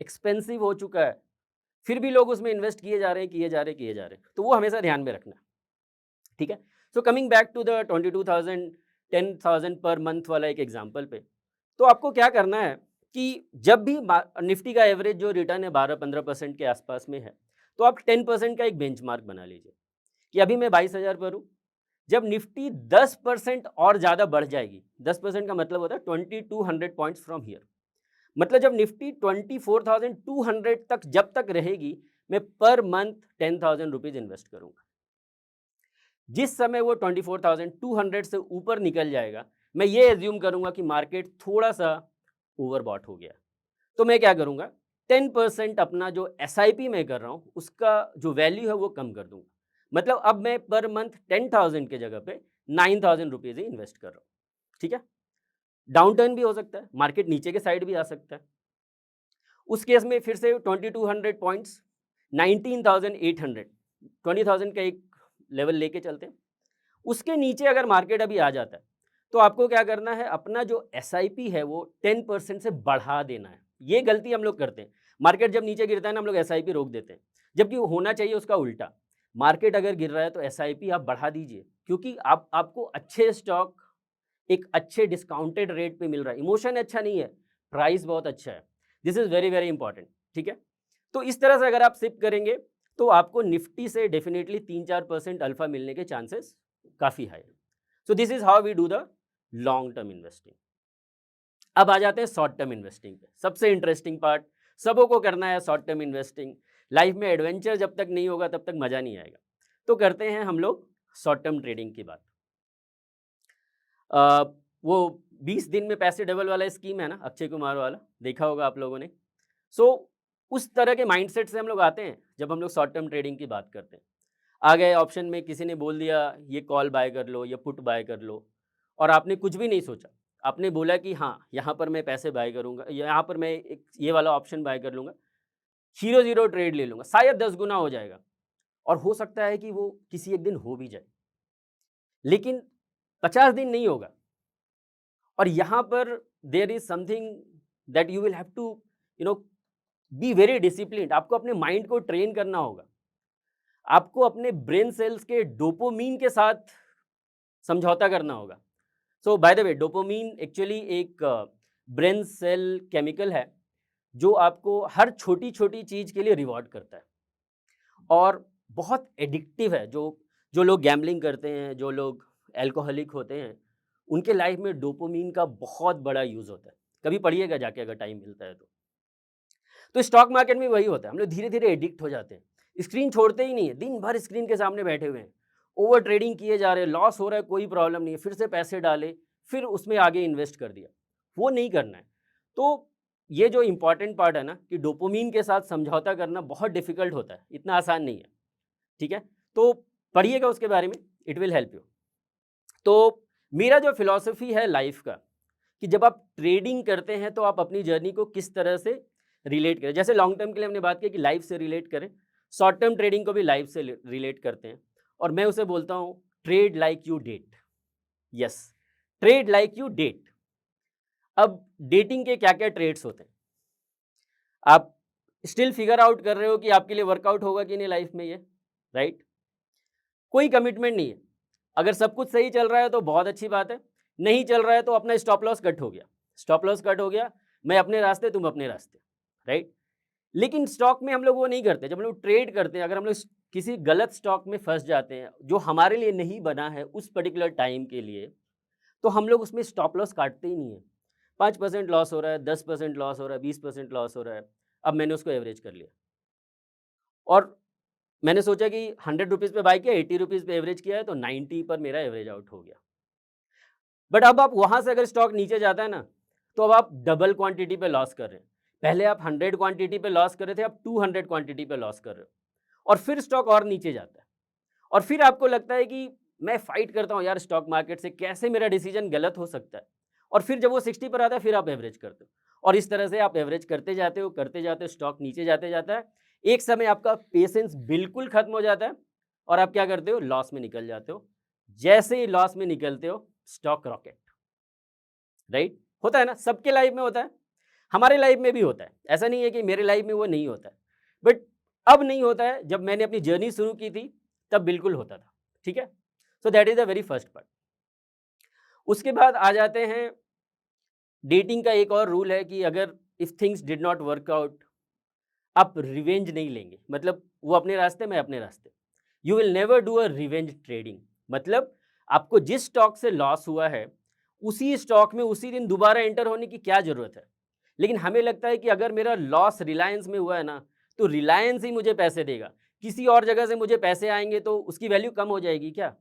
एक्सपेंसिव हो चुका है, फिर भी लोग उसमें इन्वेस्ट किए जा रहे हैं, किए जा रहे हैं, किए जा रहे हैं। तो वो हमेशा ध्यान में रखना, ठीक है? So coming back to the 22,000 10,000 per month वाला एक एग्ज़ाम्पल पे, तो आपको क्या करना है कि जब भी निफ्टी का एवरेज जो रिटर्न है 12-15% के आसपास में है, तो आप 10% का एक बेंचमार्क बना लीजिए कि अभी मैं 22,000 पर हूँ। जब निफ्टी 10% और ज़्यादा बढ़ जाएगी, 10% का मतलब होता है 2200 पॉइंट्स फ्रॉम हियर, मतलब जब निफ्टी 24,200 तक जब तक रहेगी, मैं पर मंथ 10,000 रुपीज़ इन्वेस्ट करूँगा। जिस समय वो 24,200 से ऊपर निकल जाएगा, मैं ये एज्यूम करूँगा कि मार्केट थोड़ा-सा ओवरबॉट हो गया। तो मैं क्या करूँगा, 10% अपना जो एसआईपी मैं कर रहा हूँ, उसका जो वैल्यू है वो कम कर दूँगा। मतलब अब मैं पर मंथ 10,000 की जगह पे 9,000 रुपीज़ ही इन्वेस्ट कर रहा हूँ, ठीक है? डाउन टर्न भी हो सकता है, मार्केट नीचे के साइड भी आ सकता है। उस केस में फिर से 2200 पॉइंट्स 19,800 20,000 का एक लेवल लेके चलते हैं। उसके नीचे अगर मार्केट अभी आ जाता है, तो आपको क्या करना है, अपना जो एसआईपी है वो 10% से बढ़ा देना है। ये गलती हम लोग करते हैं। मार्केट जब नीचे गिरता है ना, हम लोग एसआईपी रोक देते हैं, जबकि वो होना चाहिए उसका उल्टा। मार्केट अगर गिर रहा है तो एसआईपी आप बढ़ा दीजिए, क्योंकि आप आपको अच्छे स्टॉक एक अच्छे डिस्काउंटेड रेट पे मिल रहा है। इमोशन अच्छा नहीं है, प्राइस बहुत अच्छा है। This is very, very important, ठीक है? तो इस तरह से अगर आप सिप करेंगे, तो आपको निफ्टी से डेफिनिटली 3-4% अल्फा मिलने के चांसेस काफ़ी हाई है। So this is how we do the long term investing. अब आ जाते हैं शॉर्ट टर्म इन्वेस्टिंग पे, सबसे इंटरेस्टिंग पार्ट। सबों को करना है शॉर्ट टर्म इन्वेस्टिंग। लाइफ में एडवेंचर जब तक नहीं होगा तब तक मज़ा नहीं आएगा। तो करते हैं हम लोग शॉर्ट टर्म ट्रेडिंग की बात। वो 20 दिन में पैसे डबल वाला स्कीम है ना, अक्षय कुमार वाला, देखा होगा आप लोगों ने। सो उस तरह के माइंडसेट से हम लोग आते हैं जब हम लोग शॉर्ट टर्म ट्रेडिंग की बात करते हैं। आ गए ऑप्शन में, किसी ने बोल दिया ये कॉल बाय कर लो, ये पुट बाय कर लो, और आपने कुछ भी नहीं सोचा। आपने बोला कि हाँ, यहाँ पर मैं पैसे बाय करूँगा, यहाँ पर मैं एक ये वाला ऑप्शन बाय कर लूँगा, 0-0 ट्रेड ले लूँगा, शायद 10 गुना हो जाएगा, और हो सकता है कि वो किसी एक दिन हो भी जाए। लेकिन 50 दिन नहीं होगा, और यहाँ पर there is something that you will have to you know be very disciplined. आपको अपने माइंड को ट्रेन करना होगा। आपको अपने ब्रेन सेल्स के डोपामाइन के साथ समझौता करना होगा। So by the way, dopamine actually एक ब्रेन सेल केमिकल है, जो आपको हर छोटी-छोटी चीज़ के लिए रिवॉर्ड करता है, और बहुत एडिक्टिव है। जो जो लोग गैम्बलिंग करते हैं, जो लोग अल्कोहलिक होते हैं, उनके लाइफ में डोपामाइन का बहुत बड़ा यूज़ होता है। कभी पढ़िएगा जाके अगर टाइम मिलता है तो। तो स्टॉक मार्केट में वही होता है, हम लोग धीरे-धीरे एडिक्ट हो जाते हैं। स्क्रीन छोड़ते ही नहीं है, दिन भर स्क्रीन के सामने बैठे हुए हैं। ओवर ट्रेडिंग किए जा रहे हैं, लॉस हो रहा है, कोई प्रॉब्लम नहीं है, फिर से पैसे डाले, फिर उसमें आगे इन्वेस्ट कर दिया। वो नहीं करना है। तो ये जो इम्पोर्टेंट पार्ट है ना, कि डोपामाइन के साथ समझौता करना बहुत डिफ़िकल्ट होता है, इतना आसान नहीं है, ठीक है? तो पढ़िएगा उसके बारे में, इट विल हेल्प यू। तो मेरा जो फ़िलॉसफ़ी है लाइफ़ का, कि जब आप ट्रेडिंग करते हैं तो आप अपनी जर्नी को किस तरह से रिलेट करें। जैसे लॉन्ग टर्म के लिए हमने बात की कि लाइफ से रिलेट करें, शॉर्ट टर्म ट्रेडिंग को भी लाइफ से रिलेट करते हैं और मैं उसे बोलता हूँ trade like you date. Yes, trade like you date. अब डेटिंग के क्या क्या ट्रेड्स होते हैं, आप स्टिल फिगर आउट कर रहे हो कि आपके लिए वर्कआउट होगा कि नहीं लाइफ में ये, राइट? कोई कमिटमेंट नहीं है। अगर सब कुछ सही चल रहा है तो बहुत अच्छी बात है, नहीं चल रहा है तो अपना स्टॉप लॉस कट हो गया, स्टॉप लॉस कट हो गया, मैं अपने रास्ते तुम अपने रास्ते, राइट? लेकिन स्टॉक में हम लोग वो नहीं करते। जब हम लोग ट्रेड करते हैं, अगर हम लोग किसी गलत स्टॉक में फंस जाते हैं जो हमारे लिए नहीं बना है उस पर्टिकुलर टाइम के लिए, तो हम लोग उसमें स्टॉप लॉस काटते ही नहीं है। 5% लॉस हो रहा है, 10% लॉस हो रहा है, 20% लॉस हो रहा है, अब मैंने उसको एवरेज कर लिया और मैंने सोचा कि 100 रुपीज़ पे बाय किया, 80 रुपीज़ पे एवरेज किया है तो 90 पर मेरा एवरेज आउट हो गया। बट अब आप वहाँ से अगर स्टॉक नीचे जाता है ना, तो अब आप डबल क्वांटिटी पे लॉस कर रहे हैं। पहले आप 100 क्वांटिटी पे लॉस कर रहे थे, अब 200 क्वांटिटी पे लॉस कर रहे हो और फिर स्टॉक और नीचे जाता है और फिर आपको लगता है कि मैं फाइट करता हूँ यार स्टॉक मार्केट से, कैसे मेरा डिसीजन गलत हो सकता है, और फिर जब वो 60 पर आता है फिर आप एवरेज करते हो और इस तरह से आप एवरेज करते जाते हो, स्टॉक नीचे जाते जाता है। एक समय आपका पेशेंस बिल्कुल खत्म हो जाता है और आप क्या करते हो, लॉस में निकल जाते हो। जैसे ही लॉस में निकलते हो, स्टॉक रॉकेट, राइट? होता है ना, सबके लाइफ में होता है, हमारे लाइफ में भी होता है। ऐसा नहीं है कि मेरे लाइफ में वो नहीं होता है, बट अब नहीं होता है। जब मैंने अपनी जर्नी शुरू की थी तब बिल्कुल होता था, ठीक है? So that is the very first part. उसके बाद आ जाते हैं, डेटिंग का एक और रूल है कि अगर if things did not work out, आप रिवेंज नहीं लेंगे। मतलब वो अपने रास्ते, मैं अपने रास्ते। You will never do a revenge trading. मतलब आपको जिस स्टॉक से लॉस हुआ है उसी स्टॉक में उसी दिन दोबारा एंटर होने की क्या जरूरत है? लेकिन हमें लगता है कि अगर मेरा लॉस रिलायंस में हुआ है ना, तो रिलायंस ही मुझे पैसे देगा, किसी और जगह से मुझे पैसे आएंगे तो उसकी वैल्यू कम हो जाएगी क्या?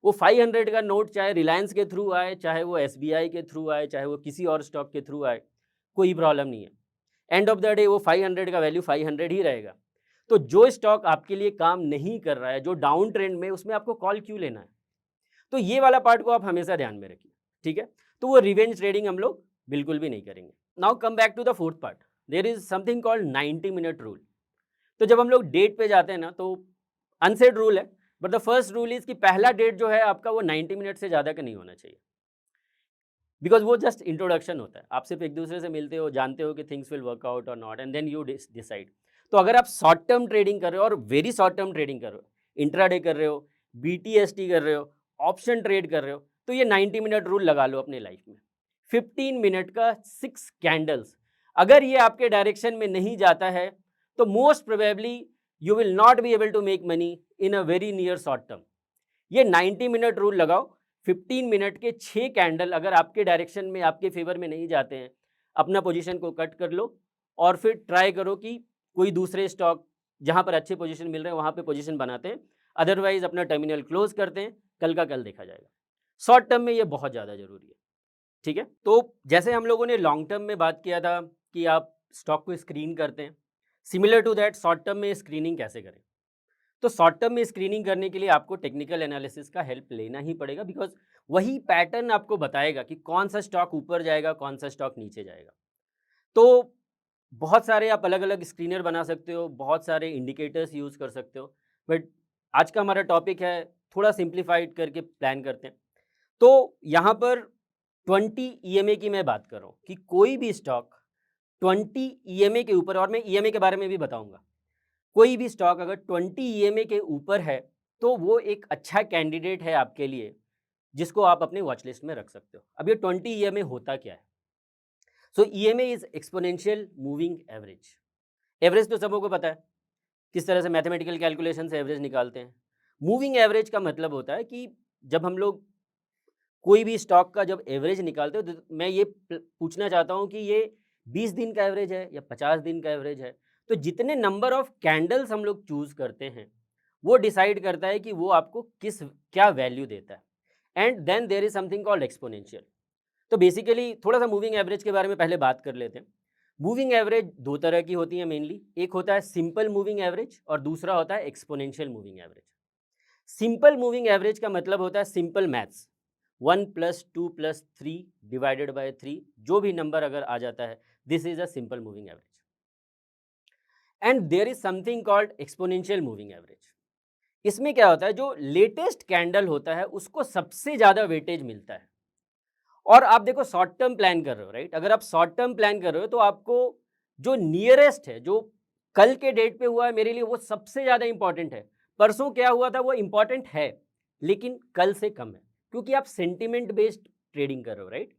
वो 500 का नोट चाहे रिलायंस के थ्रू आए, चाहे वो एसबीआई के थ्रू आए, चाहे वो किसी और स्टॉक के थ्रू आए, कोई प्रॉब्लम नहीं है। एंड ऑफ द डे वो 500 का वैल्यू 500 ही रहेगा। तो जो स्टॉक आपके लिए काम नहीं कर रहा है, जो डाउन ट्रेंड में, उसमें आपको कॉल क्यों लेना है? तो ये वाला पार्ट को आप हमेशा ध्यान में रखिए, ठीक है? तो वो रिवेंज ट्रेडिंग हम लोग बिल्कुल भी नहीं करेंगे। Now come back to the fourth part. There is something called 90 minute rule. तो जब हम लोग डेट पे जाते हैं ना, तो अनसेड रूल है, but the first rule is कि पहला डेट जो है आपका वो 90 मिनट से ज़्यादा का नहीं होना चाहिए। बिकॉज वो जस्ट इंट्रोडक्शन होता है। आप सिर्फ एक दूसरे से मिलते हो, जानते हो कि थिंग्स विल वर्क आउट और not, and then you decide. तो अगर आप शॉर्ट टर्म ट्रेडिंग कर रहे हो और वेरी शॉर्ट टर्म ट्रेडिंग कर रहे हो, इंट्राडे कर रहे हो, बीटीएसटी कर रहे हो, ऑप्शन ट्रेड कर रहे हो, तो ये 90 मिनट रूल लगा लो अपने लाइफ में। 15 मिनट का 6 कैंडल्स, अगर ये आपके डायरेक्शन में नहीं जाता है तो most probably you will not be able to make money in a very near short term. ये 90 मिनट रूल लगाओ। 15 मिनट के 6 कैंडल अगर आपके डायरेक्शन में, आपके फेवर में नहीं जाते हैं, अपना पोजीशन को कट कर लो और फिर ट्राई करो कि कोई दूसरे स्टॉक जहां पर अच्छे पोजीशन मिल रहे हैं वहां पे पोजीशन बनाते हैं। अदरवाइज अपना टर्मिनल क्लोज करते हैं, कल का कल देखा जाएगा। शॉर्ट टर्म में ये बहुत ज़्यादा जरूरी है, ठीक है? तो जैसे हम लोगों ने लॉन्ग टर्म में बात किया था कि आप स्टॉक को स्क्रीन करते हैं, similar to that short term में स्क्रीनिंग कैसे करें? तो शॉर्ट टर्म में स्क्रीनिंग करने के लिए आपको टेक्निकल एनालिसिस का हेल्प लेना ही पड़ेगा, बिकॉज वही पैटर्न आपको बताएगा कि कौन सा स्टॉक ऊपर जाएगा, कौन सा स्टॉक नीचे जाएगा। तो बहुत सारे आप अलग अलग स्क्रीनर बना सकते हो, बहुत सारे इंडिकेटर्स यूज़ कर सकते हो, बट आज का हमारा टॉपिक है, थोड़ा सिंप्लीफाइड करके प्लान करते हैं। तो यहाँ पर 20 ईएमए की मैं बात कर रहा हूँ कि कोई भी स्टॉक 20 ईएमए के ऊपर, और मैं ईएमए के बारे में भी बताऊंगा, कोई भी स्टॉक अगर 20 ईएमए के ऊपर है तो वो एक अच्छा कैंडिडेट है आपके लिए, जिसको आप अपने वॉच लिस्ट में रख सकते हो। अब ये 20 ईएमए होता क्या है? So EMA is exponential moving average. Average तो सबको पता है किस तरह से मैथमेटिकल कैलकुलेशन से एवरेज निकालते हैं। मूविंग एवरेज का मतलब होता है कि जब हम लोग कोई भी स्टॉक का जब एवरेज निकालते हो, तो मैं ये पूछना चाहता हूँ कि ये 20 दिन का एवरेज है या 50 दिन का एवरेज है। तो जितने नंबर ऑफ कैंडल्स हम लोग चूज करते हैं वो डिसाइड करता है कि वो आपको किस क्या वैल्यू देता है। And then there is something called exponential. तो बेसिकली थोड़ा सा मूविंग एवरेज के बारे में पहले बात कर लेते हैं। मूविंग एवरेज दो तरह की होती है मेनली, एक होता है सिंपल मूविंग एवरेज और दूसरा होता है exponential moving average. Simple moving average का मतलब होता है सिंपल मैथ्स, 1+2+3 डिवाइडेड बाय 3, जो भी नंबर अगर आ जाता है, this is a simple moving average. And there is something called exponential moving average. इसमें क्या होता है, जो लेटेस्ट कैंडल होता है उसको सबसे ज़्यादा वेटेज मिलता है। और आप देखो शॉर्ट टर्म प्लान कर रहे हो, राइट? अगर आप शॉर्ट टर्म प्लान कर रहे हो तो आपको जो नियरेस्ट है, जो कल के डेट पे हुआ है मेरे लिए वो सबसे ज़्यादा इंपॉर्टेंट है। परसों क्या हुआ था वो इंपॉर्टेंट है, लेकिन कल से कम है, क्योंकि आप सेंटिमेंट बेस्ड ट्रेडिंग कर रहे हो, राइट?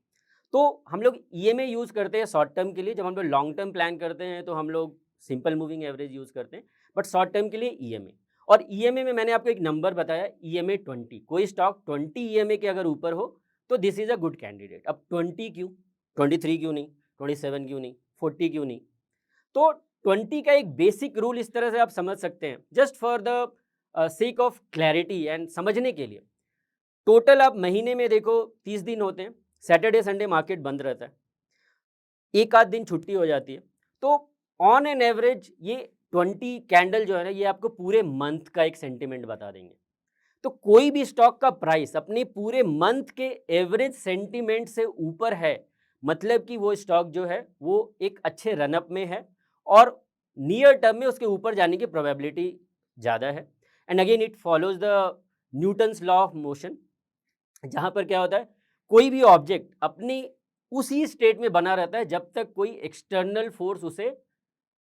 तो हम लोग ईएमए यूज़ करते हैं शॉर्ट टर्म के लिए। जब हम लोग लॉन्ग टर्म प्लान करते हैं तो हम लोग सिंपल मूविंग एवरेज यूज़ करते हैं, बट शॉर्ट टर्म के लिए ईएमए। और ईएमए में मैंने आपको एक नंबर बताया, ईएमए 20। कोई स्टॉक 20 ईएमए के अगर ऊपर हो तो this is a good candidate. अब 20 क्यों, 23 क्यों नहीं, 27 क्यों नहीं, 40 क्यों नहीं? तो 20 का एक बेसिक रूल इस तरह से आप समझ सकते हैं, just for the sake of clarity and समझने के लिए। टोटल आप महीने में देखो 30 दिन होते हैं, सैटरडे संडे मार्केट बंद रहता है, एक आध दिन छुट्टी हो जाती है। तो ऑन एन एवरेज ये 20 कैंडल जो है ना, ये आपको पूरे मंथ का एक सेंटिमेंट बता देंगे। तो कोई भी स्टॉक का प्राइस अपने पूरे मंथ के एवरेज सेंटीमेंट से ऊपर है, मतलब कि वो स्टॉक जो है वो एक अच्छे रनअप में है और नियर टर्म में उसके ऊपर जाने की प्रोबेबिलिटी ज़्यादा है। And again it follows the Newton's law of motion, जहाँ पर क्या होता है, कोई भी ऑब्जेक्ट अपने उसी स्टेट में बना रहता है जब तक कोई एक्सटर्नल फोर्स उसे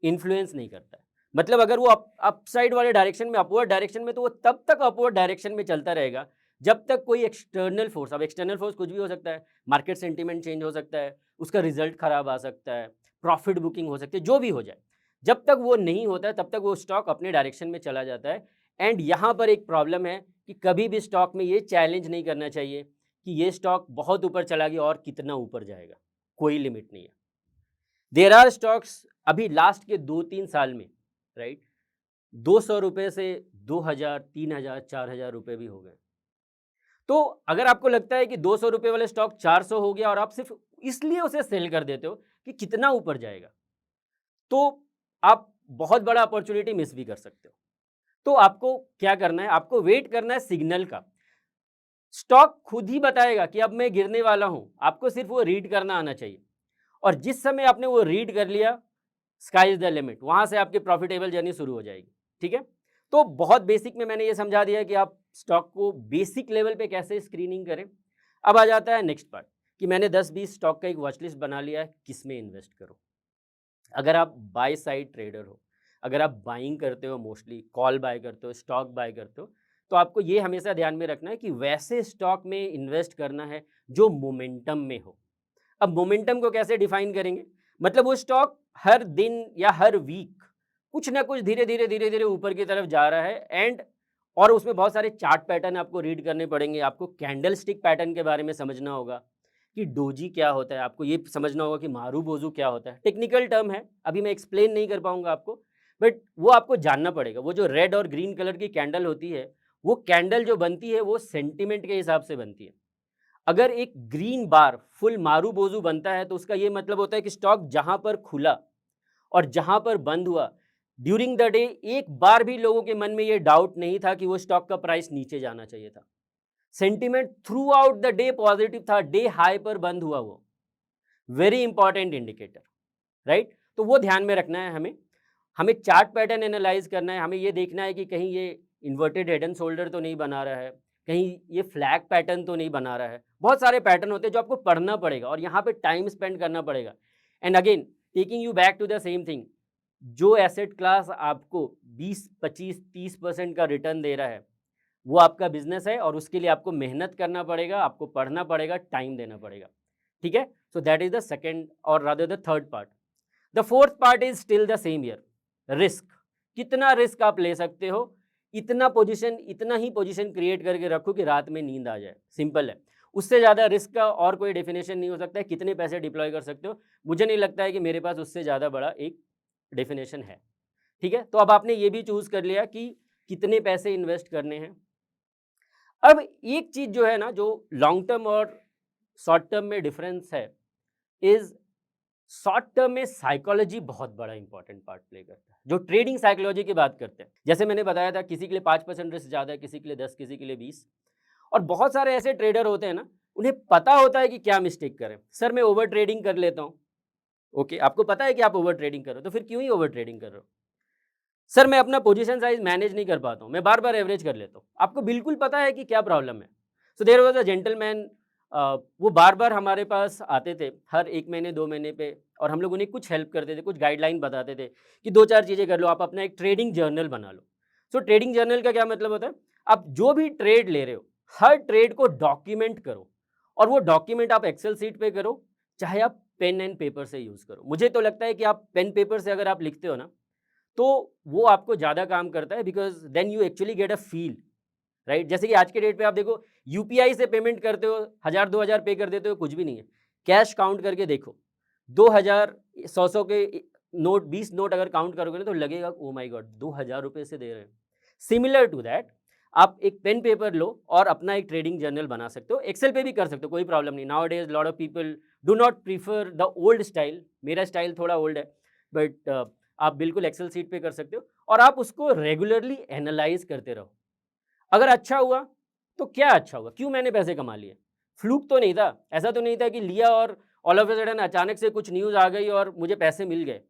इन्फ्लुएंस नहीं करता है। मतलब अगर वो अपसाइड वाले डायरेक्शन में, अपवर्ड डायरेक्शन में, तो वो तब तक अपवर्ड डायरेक्शन में चलता रहेगा जब तक कोई एक्सटर्नल फोर्स, अब एक्सटर्नल फोर्स कुछ भी हो सकता है, मार्केट सेंटीमेंट चेंज हो सकता है, उसका रिजल्ट खराब आ सकता है, प्रॉफिट बुकिंग हो सकती है, जो भी हो जाए, जब तक वो नहीं होता है तब तक वो स्टॉक अपने डायरेक्शन में चला जाता है। एंड यहाँ पर एक प्रॉब्लम है कि कभी भी स्टॉक में ये चैलेंज नहीं करना चाहिए कि ये स्टॉक बहुत ऊपर चला गया और कितना ऊपर जाएगा, कोई लिमिट नहीं है। देयर आर स्टॉक्स अभी लास्ट के 2-3 साल में, राइट, 200 रुपए से 2000, 3000, 4000 रुपए भी हो गए। तो अगर आपको लगता है कि 200 रुपए वाले स्टॉक 400 हो गया और आप सिर्फ इसलिए उसे सेल कर देते हो कि कितना ऊपर जाएगा, तो आप बहुत बड़ा अपॉर्चुनिटी मिस भी कर सकते हो। तो आपको क्या करना है, आपको वेट करना है सिग्नल का। स्टॉक खुद ही बताएगा कि अब मैं गिरने वाला हूं, आपको सिर्फ वो रीड करना आना चाहिए। और जिस समय आपने वो रीड कर लिया, स्काई इज द लिमिट, वहां से आपकी प्रॉफिटेबल जर्नी शुरू हो जाएगी। ठीक है, तो बहुत बेसिक में मैंने ये समझा दिया कि आप स्टॉक को बेसिक लेवल पे कैसे स्क्रीनिंग करें। अब आ जाता है नेक्स्ट पार्ट कि मैंने 10-20 स्टॉक का एक वॉच लिस्ट बना लिया है, किस में इन्वेस्ट करूं। अगर आप बाय साइड ट्रेडर हो, अगर आप बाइंग करते हो, मोस्टली कॉल बाय करते हो, स्टॉक बाय करते हो, तो आपको ये हमेशा ध्यान में रखना है कि वैसे स्टॉक में इन्वेस्ट करना है जो मोमेंटम में हो। अब मोमेंटम को कैसे डिफाइन करेंगे, मतलब वो स्टॉक हर दिन या हर वीक कुछ ना कुछ धीरे धीरे ऊपर की तरफ जा रहा है। एंड और उसमें बहुत सारे चार्ट पैटर्न आपको रीड करने पड़ेंगे, आपको कैंडल स्टिक पैटर्न के बारे में समझना होगा कि डोजी क्या होता है, आपको ये समझना होगा कि मारू बोजू क्या होता है। टेक्निकल टर्म है, अभी मैं एक्सप्लेन नहीं कर पाऊंगा आपको, बट वो आपको जानना पड़ेगा। वो जो रेड और ग्रीन कलर की कैंडल होती है, वो कैंडल जो बनती है वो सेंटिमेंट के हिसाब से बनती है। अगर एक ग्रीन बार फुल मारू बोजू बनता है तो उसका ये मतलब होता है कि स्टॉक जहां पर खुला और जहां पर बंद हुआ ड्यूरिंग द डे, एक बार भी लोगों के मन में ये डाउट नहीं था कि वो स्टॉक का प्राइस नीचे जाना चाहिए था। Sentiment through out the day positive था, डे हाई पर बंद हुआ वो, वेरी इंपॉर्टेंट इंडिकेटर, राइट? तो वो ध्यान में रखना है हमें। हमें चार्ट पैटर्न एनालाइज करना है, हमें ये देखना है कि कहीं ये इन्वर्टेड हेड एंड शोल्डर तो नहीं बना रहा है, कहीं ये फ्लैग पैटर्न तो नहीं बना रहा है। बहुत सारे पैटर्न होते हैं जो आपको पढ़ना पड़ेगा और यहाँ पे टाइम स्पेंड करना पड़ेगा। And again taking you back to the same thing, जो एसेट क्लास आपको 20, 25, 30% का रिटर्न दे रहा है वो आपका बिजनेस है और उसके लिए आपको मेहनत करना पड़ेगा, आपको पढ़ना पड़ेगा, टाइम देना पड़ेगा। ठीक है, so that is the second और rather the third part. The fourth part is still the same year, risk. कितना रिस्क आप ले सकते हो, इतना पोजीशन, इतना ही पोजीशन क्रिएट करके रखो कि रात में नींद आ जाए, सिंपल है। उससे ज़्यादा रिस्क का और कोई डेफिनेशन नहीं हो सकता है। कितने पैसे डिप्लॉय कर सकते हो, मुझे नहीं लगता है कि मेरे पास उससे ज़्यादा बड़ा एक डेफिनेशन है। ठीक है, तो अब आपने ये भी चूज कर लिया कि कितने पैसे इन्वेस्ट करने हैं। अब एक चीज जो है ना, जो लॉन्ग टर्म और शॉर्ट टर्म में डिफरेंस है, इज शॉर्ट टर्म में साइकोलॉजी बहुत बड़ा इंपॉर्टेंट पार्ट प्ले करता है। जो ट्रेडिंग साइकोलॉजी की बात करते हैं, जैसे मैंने बताया था, किसी के लिए 5% रिस्क ज़्यादा है, किसी के लिए 10, किसी के लिए 20। और बहुत सारे ऐसे ट्रेडर होते हैं ना, उन्हें पता होता है कि क्या मिस्टेक करें। सर मैं ओवर ट्रेडिंग कर लेता हूँ। ओके, आपको पता है कि आप ओवर ट्रेडिंग कर रहे हो, तो फिर क्यों ही ओवर ट्रेडिंग कर रहे हो? सर मैं अपना पोजीशन साइज़ मैनेज नहीं कर पाता हूँ, मैं बार-बार एवरेज कर लेता हूँ। आपको बिल्कुल पता है कि क्या प्रॉब्लम है। So there was a gentleman वो बार-बार हमारे पास आते थे, हर 1 महीने 2 महीने पे और हम लोग उन्हें कुछ हेल्प करते थे, कुछ गाइडलाइन बताते थे कि 2-4 चीज़ें कर लो, आप अपना एक ट्रेडिंग जर्नल बना लो। सो ट्रेडिंग जर्नल का क्या मतलब होता है? आप जो भी ट्रेड ले रहे हो, हर ट्रेड को डॉक्यूमेंट करो और वो डॉक्यूमेंट आप एक्सेल शीट पे करो, चाहे आप पेन एंड पेपर से यूज़ करो। मुझे तो लगता है कि आप पेन पेपर से अगर आप लिखते हो ना, तो वो आपको ज़्यादा काम करता है because then you actually get a feel, right? जैसे कि आज के डेट पे आप देखो यूपीआई से पेमेंट करते हो, 1000-2000 पे कर देते हो, कुछ भी नहीं है। कैश काउंट करके देखो, 2000 100-100 के नोट 20 नोट अगर काउंट करोगे ना तो लगेगा ओह माय गॉड! 2000 रुपए से दे रहे हैं। सिमिलर टू दैट आप एक पेन पेपर लो और अपना एक ट्रेडिंग जर्नल बना सकते हो। एक्सेल पे भी कर सकते हो, कोई प्रॉब्लम नहीं। Nowadays lot of people do not prefer the old style. मेरा स्टाइल थोड़ा ओल्ड है, बट आप बिल्कुल एक्सेल शीट पे कर सकते हो और आप उसको रेगुलरली एनालाइज़ करते रहो। अगर अच्छा हुआ, तो क्या अच्छा हुआ? क्यों मैंने पैसे कमा लिए? फ्लूक तो नहीं था। ऐसा तो नहीं था कि लिया और ऑल ऑफ अ सडन अचानक से कुछ न्यूज़ आ गई और मुझे पैसे मिल गए।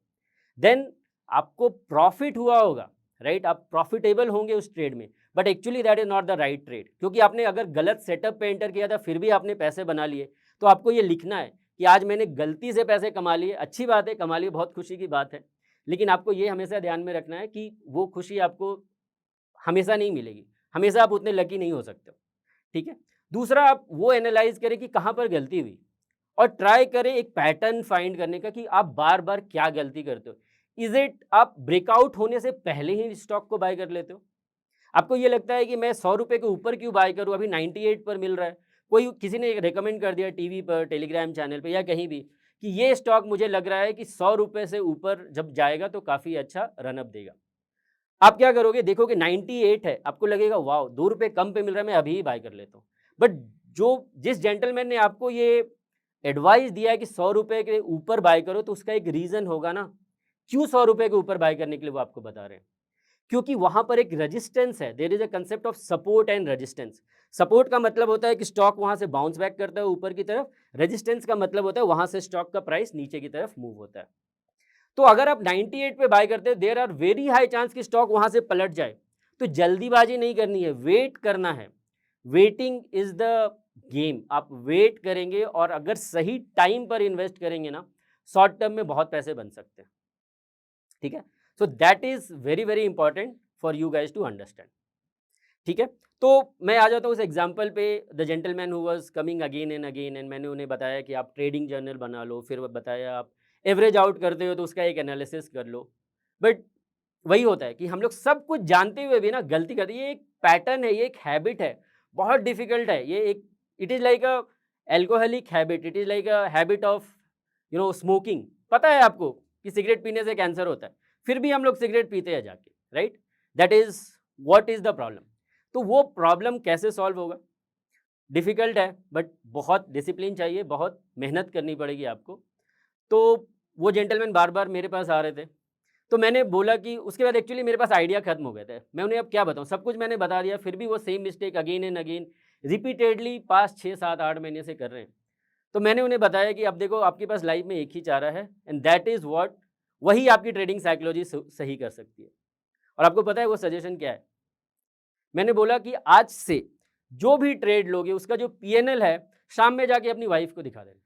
देन आपको प्रॉफ़िट हुआ होगा, राइट? आप प्रॉफ़िटेबल होंगे उस ट्रेड में, but actually that is not the right trade क्योंकि आपने अगर गलत सेटअप पे एंटर किया था, फिर भी आपने पैसे बना लिए। तो आपको ये लिखना है कि आज मैंने गलती से पैसे कमा लिए, अच्छी बात है, कमा लिए, बहुत खुशी की बात है। लेकिन आपको ये हमेशा ध्यान में रखना है कि वो खुशी आपको हमेशा नहीं मिलेगी। हमेशा आप उतने लकी नहीं हो सकते हो, ठीक है? दूसरा आप वो एनालाइज़ करें कि कहाँ पर गलती हुई और ट्राई करें एक पैटर्न फाइंड करने का कि आप बार-बार क्या गलती करते हो। इज़ इट आप ब्रेकआउट होने से पहले ही स्टॉक को बाय कर लेते हो? आपको ये लगता है कि मैं ₹100 के ऊपर क्यों बाय करूँ? अभी 98 पर मिल रहा है। कोई किसी ने रिकमेंड कर दिया टीवी पर, टेलीग्राम चैनल पे या कहीं भी कि ये स्टॉक मुझे लग रहा है कि ₹100 से ऊपर जब जाएगा तो काफ़ी अच्छा रन अप देगा। आप क्या करोगे? देखोगे 98 है, आपको लगेगा वॉव! ₹2 कम पे मिल रहा है, मैं अभी ही बाय कर लेता हूँ। बट जो जिस जेंटलमैन ने आपको ये एडवाइस दिया है कि ₹100 के ऊपर बाय करो, तो उसका एक रीज़न होगा ना, क्यों ₹100 के ऊपर बाय करने के लिए वो आपको बता रहे हैं। क्योंकि वहाँ पर एक रेजिस्टेंस है, there is a concept of support and resistance. Support का मतलब होता है कि स्टॉक वहाँ से बाउंस बैक करता है ऊपर की तरफ, रेजिस्टेंस का मतलब होता है वहाँ से स्टॉक का प्राइस नीचे की तरफ मूव होता है। तो अगर आप 98 पे बाय करते हैं, there are very high chance कि स्टॉक वहाँ से पलट जाए। तो जल्दीबाजी नहीं करनी है, वेट करना है। Waiting is the game. आप वेट करेंगे और अगर सही टाइम पर इन्वेस्ट करेंगे ना, शॉर्ट टर्म में बहुत पैसे बन सकते हैं, ठीक है? So that is very, very important for you guys to understand, ठीक है? तो मैं आ जाता हूँ उस एग्ज़ाम्पल पे, the gentleman who was coming again and again and मैंने उन्हें बताया कि आप ट्रेडिंग जर्नल बना लो, फिर वो बताया आप एवरेज आउट करते हो तो उसका एक एनालिसिस कर लो। बट वही होता है कि हम लोग सब कुछ जानते हुए भी ना गलती करते हैं। ये एक पैटर्न है, ये एक हैबिट है, बहुत डिफ़िकल्ट है। ये एक it is like a alcoholic habit, it is like a habit of smoking. पता है आपको कि सिगरेट पीने से कैंसर होता है, फिर भी हम लोग सिगरेट पीते हैं जाके, right? That is what is the problem. तो वो प्रॉब्लम कैसे सॉल्व होगा? डिफ़िकल्ट है बट बहुत डिसिप्लिन चाहिए, बहुत मेहनत करनी पड़ेगी आपको। तो वो जेंटलमैन बार-बार मेरे पास आ रहे थे। तो मैंने बोला कि उसके बाद एक्चुअली मेरे पास आइडिया खत्म हो गए थे। मैं उन्हें अब क्या बताऊँ? सब कुछ मैंने बता दिया, फिर भी वो same mistake again and again repeatedly past 6, 7, 8 महीने से कर रहे हैं। तो मैंने उन्हें बताया कि अब देखो आपके पास लाइफ में एक ही चारा है एंड दैट इज़ व्हाट वही आपकी ट्रेडिंग साइकोलॉजी सही कर सकती है। और आपको पता है वो सजेशन क्या है? मैंने बोला कि आज से जो भी ट्रेड लोगे उसका जो पीएनएल है, शाम में जाके अपनी वाइफ़ को दिखा देना।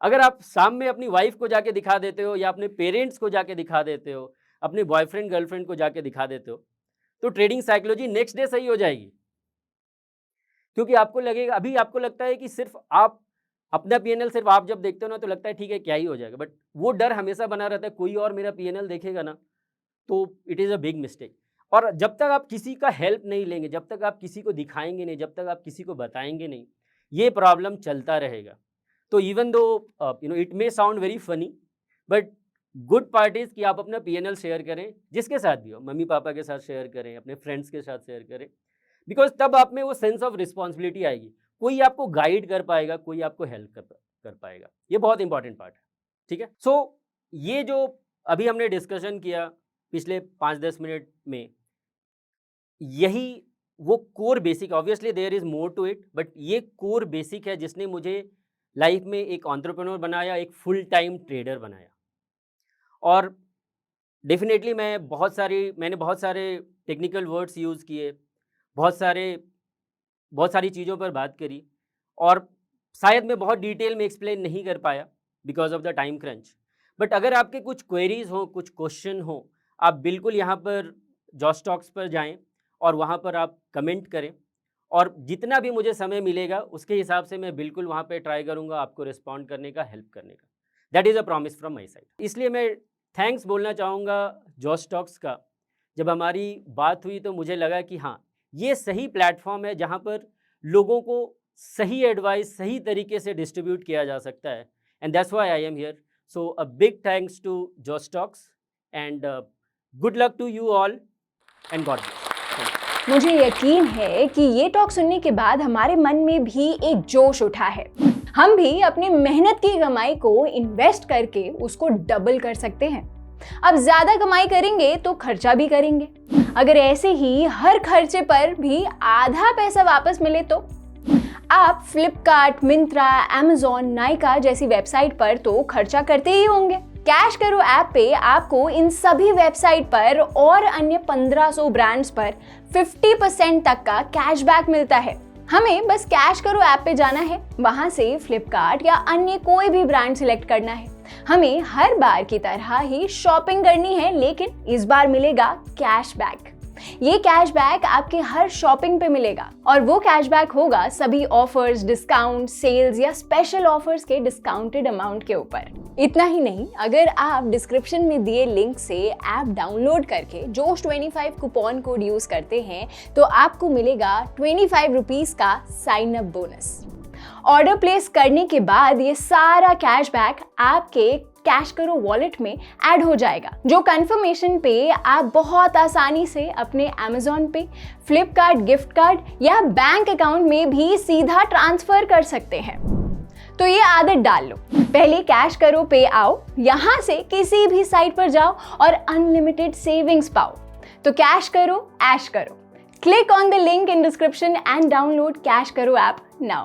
अगर आप शाम में अपनी वाइफ़ को जाके दिखा देते हो या अपने पेरेंट्स को जाके दिखा देते हो, अपने बॉयफ्रेंड गर्लफ्रेंड को जाके दिखा देते हो, तो ट्रेडिंग साइकोलॉजी नेक्स्ट डे सही हो जाएगी। क्योंकि आपको लगेगा अभी आपको लगता है कि सिर्फ़ आप अपना पीएनएल सिर्फ़ आप जब देखते हो ना तो लगता है ठीक है क्या ही हो जाएगा, बट वो डर हमेशा बना रहता है कोई और मेरा पीएनएल देखेगा ना, तो it is a big mistake. और जब तक आप किसी का हेल्प नहीं लेंगे, जब तक आप किसी को दिखाएँगे नहीं, जब तक आप किसी को बताएँगे नहीं, ये प्रॉब्लम चलता रहेगा। तो even though it may sound very funny but good part is कि आप अपना पीएनएल शेयर करें, जिसके साथ भी हो, मम्मी-पापा के साथ शेयर करें, अपने फ्रेंड्स के साथ शेयर करें। बिकॉज़ तब आप में वो सेंस ऑफ रिस्पॉन्सिबिलिटी आएगी। कोई आपको गाइड कर पाएगा, कोई आपको हेल्प कर पाएगा। ये बहुत इंपॉर्टेंट पार्ट है, ठीक है? सो ये जो अभी हमने डिस्कशन किया पिछले 5-10 मिनट में, यही वो core basic obviously there is more to it but ये कोर बेसिक है जिसने मुझे लाइफ में एक एंटरप्रेन्योर बनाया, एक फुल टाइम ट्रेडर बनाया। और डेफ़िनेटली मैंने बहुत सारे टेक्निकल वर्ड्स यूज़ किए, बहुत सारे बहुत सारी चीज़ों पर बात करी और शायद मैं बहुत डिटेल में एक्सप्लेन नहीं कर पाया because of the time crunch. But अगर आपके कुछ क्वेरीज़ हों, कुछ क्वेश्चन हो, आप बिल्कुल यहाँ पर जॉश टॉक्स पर जाएँ और वहाँ पर आप कमेंट करें और जितना भी मुझे समय मिलेगा उसके हिसाब से मैं बिल्कुल वहाँ पे ट्राई करूँगा आपको रिस्पॉन्ड करने का, हेल्प करने का। That is a promise from my side. इसलिए मैं थैंक्स बोलना चाहूँगा जॉश टॉक्स का। जब हमारी बात हुई तो मुझे लगा कि हाँ, ये सही प्लेटफ़ॉर्म है जहाँ पर लोगों को सही एडवाइस सही तरीके से डिस्ट्रीब्यूट किया जा सकता है and that's why I am here. So a big thanks to Josh Talks and good luck to you all and God bless. मुझे यकीन है कि ये टॉक सुनने के बाद हमारे मन में भी एक जोश उठा है। हम भी अपनी मेहनत की कमाई को इन्वेस्ट करके उसको डबल कर सकते हैं। अब ज्यादा कमाई करेंगे तो खर्चा भी करेंगे। अगर ऐसे ही हर खर्चे पर भी आधा पैसा वापस मिले तो आप फ्लिपकार्ट, मिंत्रा, अमेज़न, नाइका जैसी वेबसाइट पर तो खर्चा करते ही होंगे। कैश करो ऐप पे आपको इन सभी वेबसाइट पर और अन्य 1500 ब्रांड्स पर 50% तक का कैशबैक मिलता है। हमें बस कैश करो ऐप पे जाना है, वहां से फ्लिपकार्ट या अन्य कोई भी ब्रांड सिलेक्ट करना है। हमें हर बार की तरह ही शॉपिंग करनी है, लेकिन इस बार मिलेगा कैशबैक। ये कैशबैक आपके हर शॉपिंग पे मिलेगा और वो कैशबैक होगा सभी ऑफर्स, डिस्काउंट, सेल्स या स्पेशल ऑफर्स के डिस्काउंटेड अमाउंट के ऊपर। इतना ही नहीं, अगर आप डिस्क्रिप्शन में दिए लिंक से ऐप डाउनलोड करके जोश 25 कूपन कोड यूज करते हैं तो आपको मिलेगा 25 रुपीज का sign up bonus. Order place करने के बाद ये सारा कैशबैक आपके कैश करो वॉलेट में ऐड हो जाएगा, जो कंफर्मेशन पे आप बहुत आसानी से अपने अमेज़न पे, फ्लिपकार्ट गिफ्ट कार्ड या बैंक अकाउंट में भी सीधा ट्रांसफर कर सकते हैं। तो ये आदत डाल लो, पहले कैश करो पे आओ, यहाँ से किसी भी साइट पर जाओ और अनलिमिटेड सेविंग्स पाओ। तो कैश करो, ऐश करो। Click on the link in description and download Cash Karo app now.